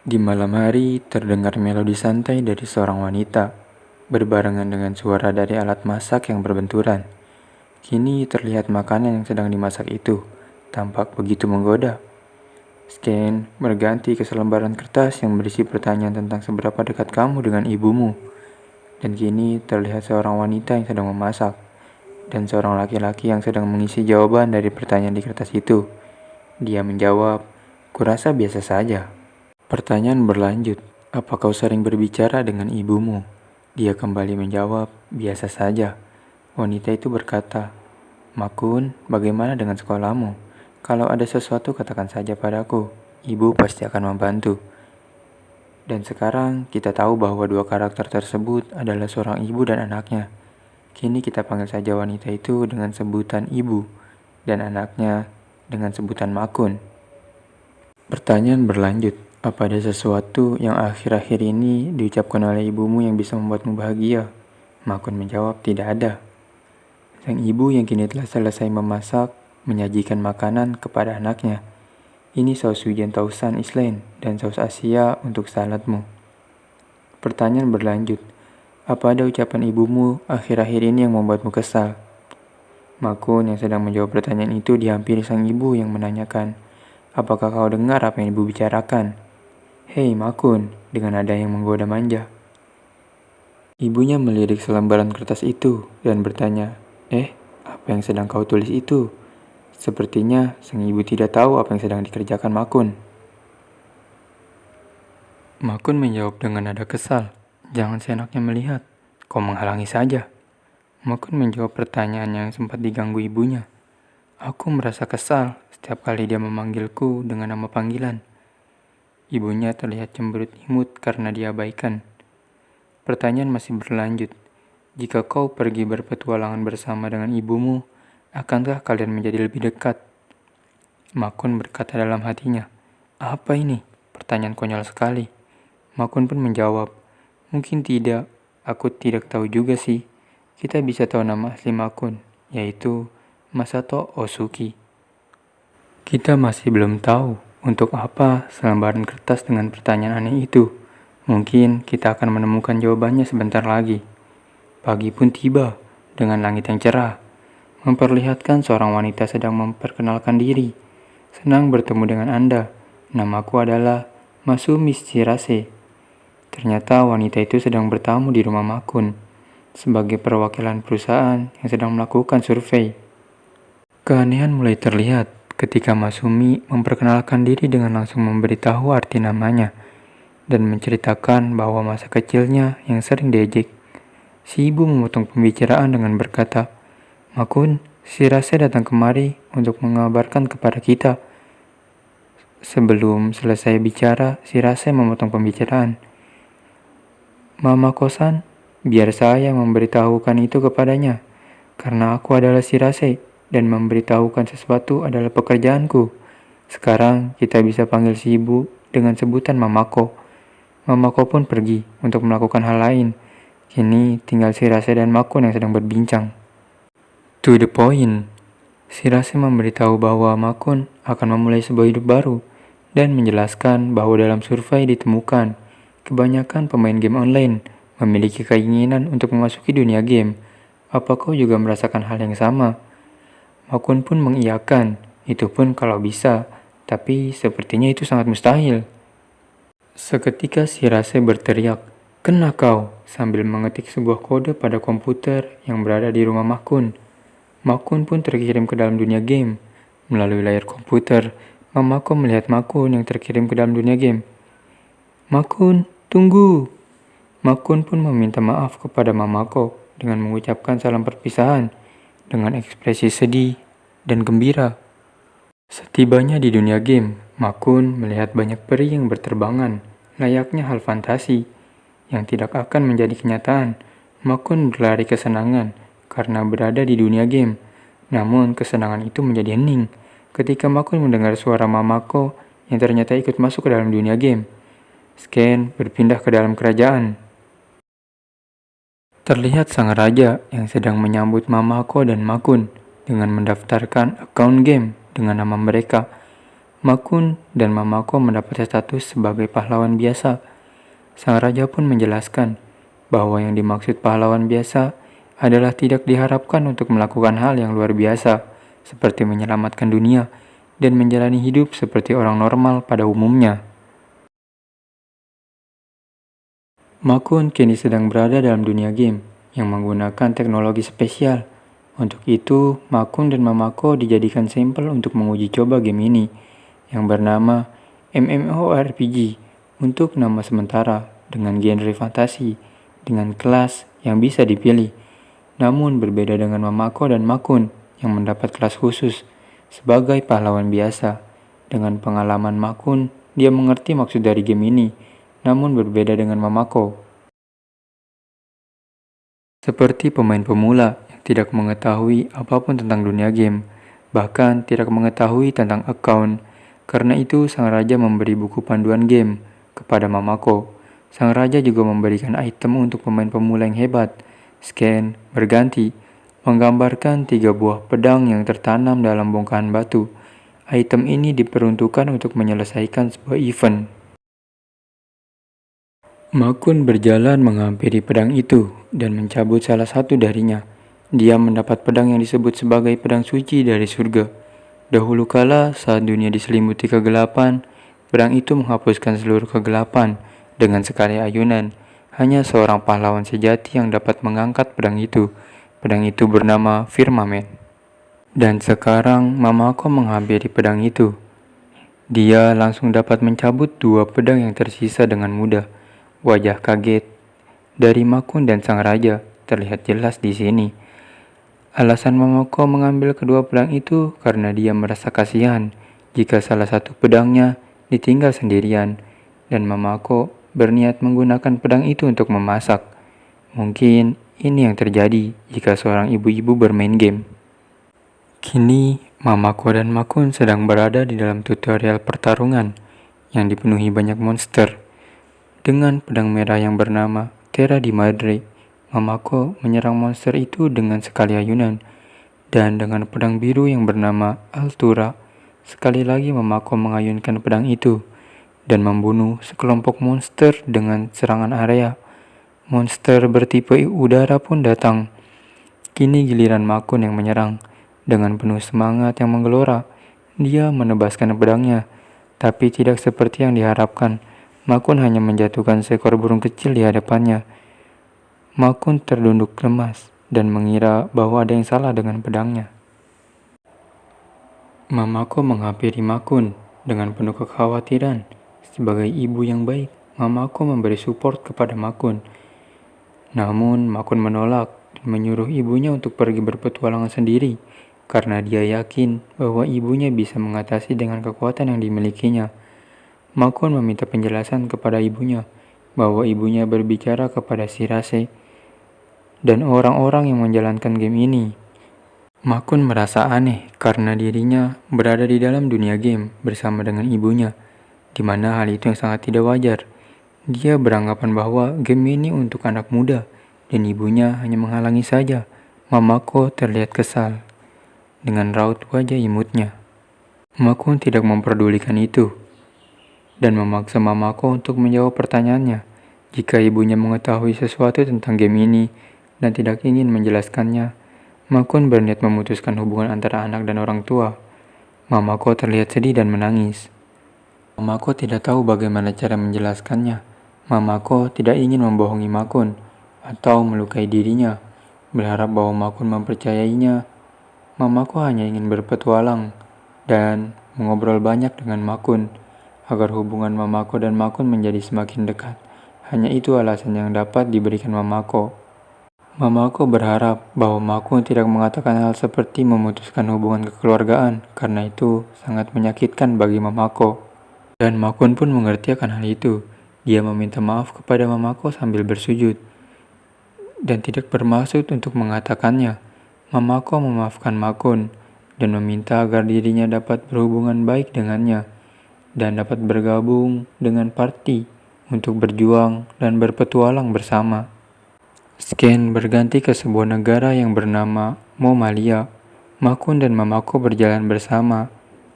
Di malam hari, terdengar melodi santai dari seorang wanita, berbarengan dengan suara dari alat masak yang berbenturan. Kini terlihat makanan yang sedang dimasak itu, tampak begitu menggoda. Scan berganti ke selembaran kertas yang berisi pertanyaan tentang seberapa dekat kamu dengan ibumu. Dan kini terlihat seorang wanita yang sedang memasak, dan seorang laki-laki yang sedang mengisi jawaban dari pertanyaan di kertas itu. Dia menjawab, "Kurasa biasa saja." Pertanyaan berlanjut, "Apa kau sering berbicara dengan ibumu?" Dia kembali menjawab, "Biasa saja." Wanita itu berkata, "Makun, bagaimana dengan sekolahmu? Kalau ada sesuatu katakan saja padaku. Ibu pasti akan membantu." Dan sekarang kita tahu bahwa dua karakter tersebut adalah seorang ibu dan anaknya. Kini kita panggil saja wanita itu dengan sebutan ibu dan anaknya dengan sebutan Makun. Pertanyaan berlanjut, apa ada sesuatu yang akhir-akhir ini diucapkan oleh ibumu yang bisa membuatmu bahagia? Makun menjawab, tidak ada. Sang ibu yang kini telah selesai memasak, menyajikan makanan kepada anaknya. Ini saus wijen tausan Island dan saus Asia untuk saladmu. Pertanyaan berlanjut, apa ada ucapan ibumu akhir-akhir ini yang membuatmu kesal? Makun yang sedang menjawab pertanyaan itu dihampiri sang ibu yang menanyakan, apakah kau dengar apa yang ibu bicarakan? Hei Makun, dengan nada yang menggoda manja. Ibunya melirik selembaran kertas itu dan bertanya, apa yang sedang kau tulis itu? Sepertinya sang ibu tidak tahu apa yang sedang dikerjakan Makun. Makun menjawab dengan nada kesal, jangan seenaknya melihat, kau menghalangi saja. Makun menjawab pertanyaan yang sempat diganggu ibunya. Aku merasa kesal setiap kali dia memanggilku dengan nama panggilan. Ibunya terlihat cemberut imut karena diabaikan. Pertanyaan masih berlanjut. Jika kau pergi berpetualangan bersama dengan ibumu, akankah kalian menjadi lebih dekat? Makun berkata dalam hatinya, apa ini? Pertanyaan konyol sekali. Makun pun menjawab, mungkin tidak, aku tidak tahu juga sih. Kita bisa tahu nama asli Makun, yaitu Masato Osuki. Kita masih belum tahu untuk apa selembaran kertas dengan pertanyaan aneh itu. Mungkin kita akan menemukan jawabannya sebentar lagi. Pagi pun tiba dengan langit yang cerah, memperlihatkan seorang wanita sedang memperkenalkan diri. Senang bertemu dengan Anda. Namaku adalah Masumi Shirase. Ternyata wanita itu sedang bertamu di rumah Makun sebagai perwakilan perusahaan yang sedang melakukan survei. Keanehan mulai terlihat ketika Masumi memperkenalkan diri dengan langsung memberitahu arti namanya dan menceritakan bahwa masa kecilnya yang sering diejek. Si ibu memotong pembicaraan dengan berkata, Makun, Shirase datang kemari untuk mengabarkan kepada kita. Sebelum selesai bicara, Shirase memotong pembicaraan. Mama kosan, biar saya memberitahukan itu kepadanya, karena aku adalah Shirase dan memberitahukan sesuatu adalah pekerjaanku. Sekarang kita bisa panggil si ibu dengan sebutan Mamako. Mamako pun pergi untuk melakukan hal lain. Kini tinggal Shirase dan Makun yang sedang berbincang. To the point, Shirase memberitahu bahwa Makun akan memulai sebuah hidup baru dan menjelaskan bahwa dalam survei ditemukan kebanyakan pemain game online memiliki keinginan untuk memasuki dunia game. Apa kau juga merasakan hal yang sama? Makun pun mengiyakan, itu pun kalau bisa, tapi sepertinya itu sangat mustahil. Seketika Shirase berteriak, kena kau, sambil mengetik sebuah kode pada komputer yang berada di rumah Makun. Makun pun terkirim ke dalam dunia game. Melalui layar komputer, Mamako melihat Makun yang terkirim ke dalam dunia game. Makun, tunggu! Makun pun meminta maaf kepada Mamako dengan mengucapkan salam perpisahan dengan ekspresi sedih dan gembira. Setibanya di dunia game, Makun melihat banyak peri yang berterbangan, layaknya hal fantasi yang tidak akan menjadi kenyataan. Makun berlari kesenangan karena berada di dunia game. Namun kesenangan itu menjadi hening ketika Makun mendengar suara Mamako yang ternyata ikut masuk ke dalam dunia game. Scan berpindah ke dalam kerajaan. Terlihat sang raja yang sedang menyambut Mamako dan Makun dengan mendaftarkan akun game dengan nama mereka. Makun dan Mamako mendapat status sebagai pahlawan biasa. Sang raja pun menjelaskan bahwa yang dimaksud pahlawan biasa adalah tidak diharapkan untuk melakukan hal yang luar biasa, seperti menyelamatkan dunia dan menjalani hidup seperti orang normal pada umumnya. Makun kini sedang berada dalam dunia game yang menggunakan teknologi spesial. Untuk itu, Makun dan Mamako dijadikan sampel untuk menguji coba game ini yang bernama MMORPG untuk nama sementara dengan genre fantasi dengan kelas yang bisa dipilih. Namun berbeda dengan Mamako dan Makun yang mendapat kelas khusus sebagai pahlawan biasa. Dengan pengalaman Makun, dia mengerti maksud dari game ini, namun berbeda dengan Mamako. Seperti pemain pemula yang tidak mengetahui apapun tentang dunia game, bahkan tidak mengetahui tentang account. Karena itu, sang raja memberi buku panduan game kepada Mamako. Sang raja juga memberikan item untuk pemain pemula yang hebat. Scan berganti, menggambarkan 3 buah pedang yang tertanam dalam bongkahan batu. Item ini diperuntukkan untuk menyelesaikan sebuah event. Makun berjalan menghampiri pedang itu dan mencabut salah satu darinya. Dia mendapat pedang yang disebut sebagai pedang suci dari surga. Dahulu kala, saat dunia diselimuti kegelapan, pedang itu menghapuskan seluruh kegelapan dengan sekali ayunan. Hanya seorang pahlawan sejati yang dapat mengangkat pedang itu. Pedang itu bernama Firmament. Dan sekarang Mamako menghampiri pedang itu. Dia langsung dapat mencabut 2 pedang yang tersisa dengan mudah. Wajah kaget dari Makun dan sang raja terlihat jelas di sini. Alasan Mamako mengambil kedua pedang itu karena dia merasa kasihan jika salah satu pedangnya ditinggal sendirian, dan Mamako berniat menggunakan pedang itu untuk memasak. Mungkin ini yang terjadi jika seorang ibu-ibu bermain game. Kini, Mamako dan Makun sedang berada di dalam tutorial pertarungan yang dipenuhi banyak monster. Dengan pedang merah yang bernama Terra di Madre, Mamako menyerang monster itu dengan sekali ayunan. Dan dengan pedang biru yang bernama Altura, sekali lagi Mamako mengayunkan pedang itu dan membunuh sekelompok monster dengan serangan area. Monster bertipe udara pun datang. Kini giliran Makun yang menyerang. Dengan penuh semangat yang menggelora, dia menebaskan pedangnya, tapi tidak seperti yang diharapkan. Makun hanya menjatuhkan seekor burung kecil di hadapannya. Makun terdunduk lemas dan mengira bahwa ada yang salah dengan pedangnya. Mamako menghampiri Makun dengan penuh kekhawatiran. Sebagai ibu yang baik, Mamako memberi support kepada Makun. Namun Makun menolak dan menyuruh ibunya untuk pergi berpetualangan sendiri karena dia yakin bahwa ibunya bisa mengatasi dengan kekuatan yang dimilikinya. Makun meminta penjelasan kepada ibunya bahwa ibunya berbicara kepada Shirase dan orang-orang yang menjalankan game ini. Makun merasa aneh karena dirinya berada di dalam dunia game bersama dengan ibunya, di mana hal itu yang sangat tidak wajar. Dia beranggapan bahwa game ini untuk anak muda dan ibunya hanya menghalangi saja. Mamako terlihat kesal dengan raut wajah imutnya. Makun tidak memperdulikan itu dan memaksa Mamako untuk menjawab pertanyaannya. Jika ibunya mengetahui sesuatu tentang game ini dan tidak ingin menjelaskannya, Makun berniat memutuskan hubungan antara anak dan orang tua. Mamako terlihat sedih dan menangis. Mamako tidak tahu bagaimana cara menjelaskannya. Mamako tidak ingin membohongi Makun atau melukai dirinya, berharap bahwa Makun mempercayainya. Mamako hanya ingin berpetualang dan mengobrol banyak dengan Makun agar hubungan Mamako dan Makun menjadi semakin dekat. Hanya itu alasan yang dapat diberikan Mamako. Mamako berharap bahwa Makun tidak mengatakan hal seperti memutuskan hubungan kekeluargaan karena itu sangat menyakitkan bagi Mamako. Dan Makun pun mengerti akan hal itu. Dia meminta maaf kepada Mamako sambil bersujud dan tidak bermaksud untuk mengatakannya. Mamako memaafkan Makun dan meminta agar dirinya dapat berhubungan baik dengannya dan dapat bergabung dengan party untuk berjuang dan berpetualang bersama. Scan berganti ke sebuah negara yang bernama Momalia. Makun dan Mamako berjalan bersama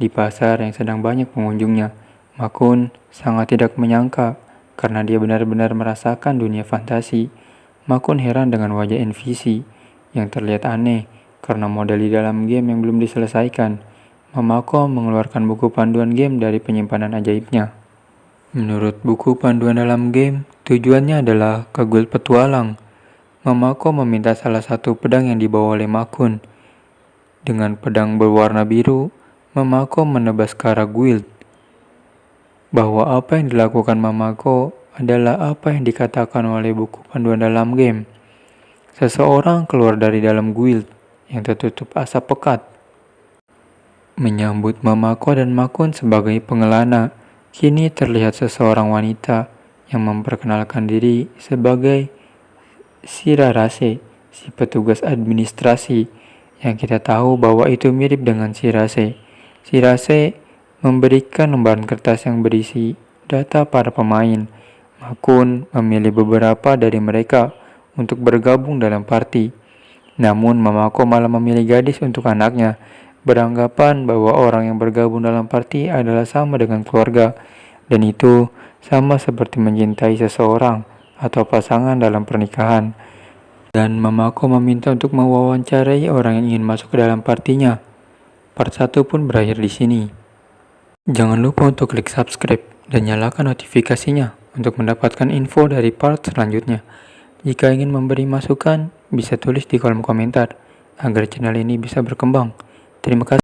di pasar yang sedang banyak pengunjungnya. Makun sangat tidak menyangka karena dia benar-benar merasakan dunia fantasi. Makun heran dengan wajah NPC yang terlihat aneh karena modal di dalam game yang belum diselesaikan. Mamako mengeluarkan buku panduan game dari penyimpanan ajaibnya. Menurut buku panduan dalam game, tujuannya adalah ke guild petualang. Mamako meminta salah satu pedang yang dibawa oleh Makun. Dengan pedang berwarna biru, Mamako menebas ke arah guild. Bahwa apa yang dilakukan Mamako adalah apa yang dikatakan oleh buku panduan dalam game. Seseorang keluar dari dalam guild yang tertutup asap pekat. Menyambut Mamako dan Makun sebagai pengelana, kini terlihat seseorang wanita yang memperkenalkan diri sebagai Shirarase, si petugas administrasi, yang kita tahu bahwa itu mirip dengan Shirase. Shirase memberikan lembaran kertas yang berisi data para pemain. Makun memilih beberapa dari mereka untuk bergabung dalam party. Namun Mamako malah memilih gadis untuk anaknya, beranggapan bahwa orang yang bergabung dalam party adalah sama dengan keluarga, dan itu sama seperti mencintai seseorang atau pasangan dalam pernikahan. Dan Mamako meminta untuk mewawancarai orang yang ingin masuk ke dalam partinya. Part 1 pun berakhir di sini. Jangan lupa untuk klik subscribe dan nyalakan notifikasinya untuk mendapatkan info dari part selanjutnya. Jika ingin memberi masukan, bisa tulis di kolom komentar agar channel ini bisa berkembang. Terima kasih.